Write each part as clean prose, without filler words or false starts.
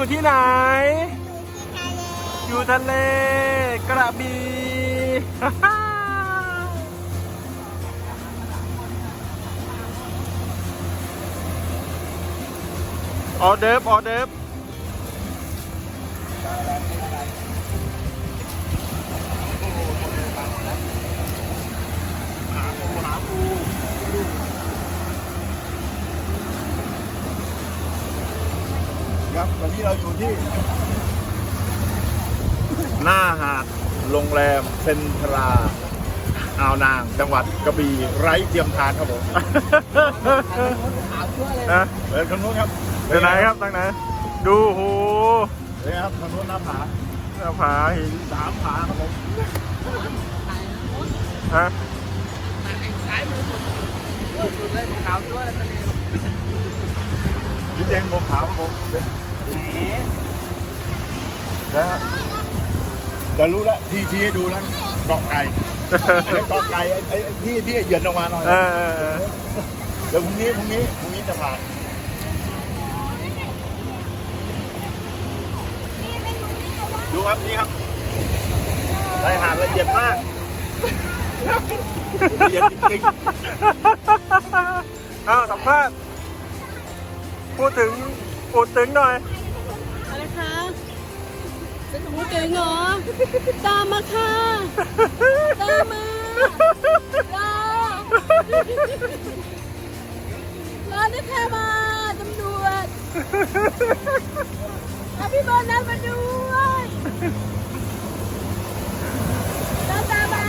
ที่ไหนอยู่ทะเลกระบี่ ออเดิร์ฟออเดิร์ฟครับวันนี้เราอยู่ที่ หน้าหาด โรงแรมเซ็นทราอ่าวนางจังหวัดกระบี่ไร้เทียมทานครับผม นะ เดินทางนู้นครับ เดี๋ยวไหนครับทางไหนดูโห เลยครับทางนู้นหน้าผา หน้าผาหิน 3 ผาครับผม ฮะ ยิ้มแดงบวขาวครับผมนะฮะจะรู้แล้วที่ชี้ให้ดูแล้วเกาะไก่เกาะไก่ไอ้ที่เหยียดลงมาหน่อย เออ เดี๋ยวพรุ่งนี้จะผ่านดูครับนี่ครับชายหาดละเอียดมากละเอียดจริง เอาสัมภาษณ์พูดถึงหน่อย อะไรคะเป็นหูเก่งเหรอ ตามมาค่ะ ตามมาตามรอได้แค่มาตำรวจเอาพี่บอลนั้นมาด้วยตามมา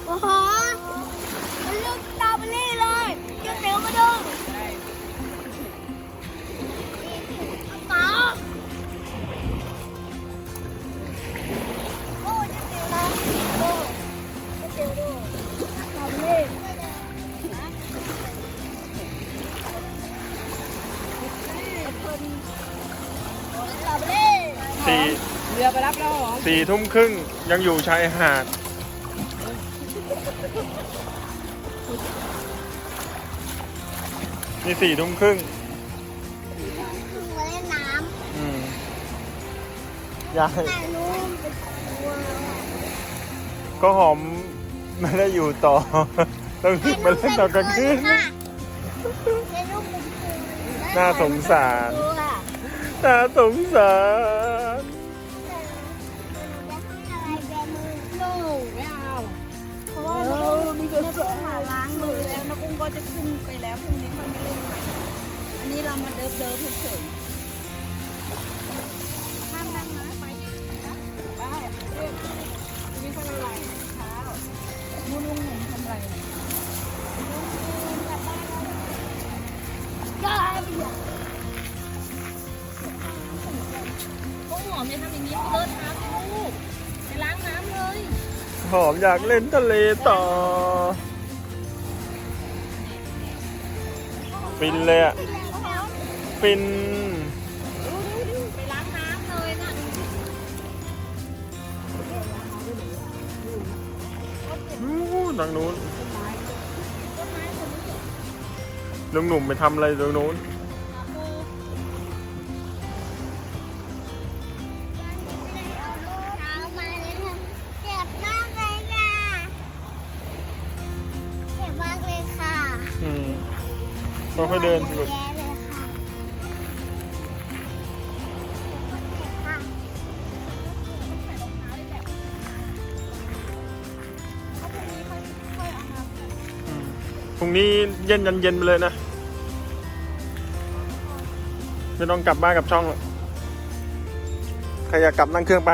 โอ้โหมันเลือกสตรอเบอรี่เลยเดี๋ยวมาดูป๋าโอ้เดี๋ยวนะโอ้เดี๋ยวดูสตรอเบอรี่สตรอเบอรี่ 4 เรือไปรับแล้วเหรอ ทุ่มครึ่งยังอยู่ชายหาดนี่4 ทุ่มครึ่ง มาเล่นน้ ยาย ำแต่นู้นเป็นตัว ก็หอมไม่ได้อยู่ต่อ ต้องมาเล่นตอนกลางคืนน่าสงสารน่าสงสาร ไม่เอาเพราะว่ามีเพื่อนหาล้างมือแล้วนะกุ้งก็จะขึ้นไปแล้วพรุ่งนี้มันไม่เล่นอันนี้เรามาเดิฟเฉยห้ามนั่งนะไปได้นี่ทำอะไรเช้าลุงหนุ่มทำอะไรได้กุ้งหอมจะทำอย่างนี้เดินน้ำลูกไปล้างน้ำเลย หอมอยากเล่นทะเลต่อฟินเลยอะฟิน ไปล้างน้ำเลยนะ ทางนู้นลุงหนุ่มไปทำอะไรตรงนู้น เจ็บมากเลยค่ะเจ็บมากเลยค่ะ ค่อยๆเดินสิลูก แย่เลยค่ะ พรุ่งนี้เย็นยันเย็นไปเลยนะไม่ต้องกลับบ้านกับช่องหรอกใครอยากกลับนั่งเครื่องไป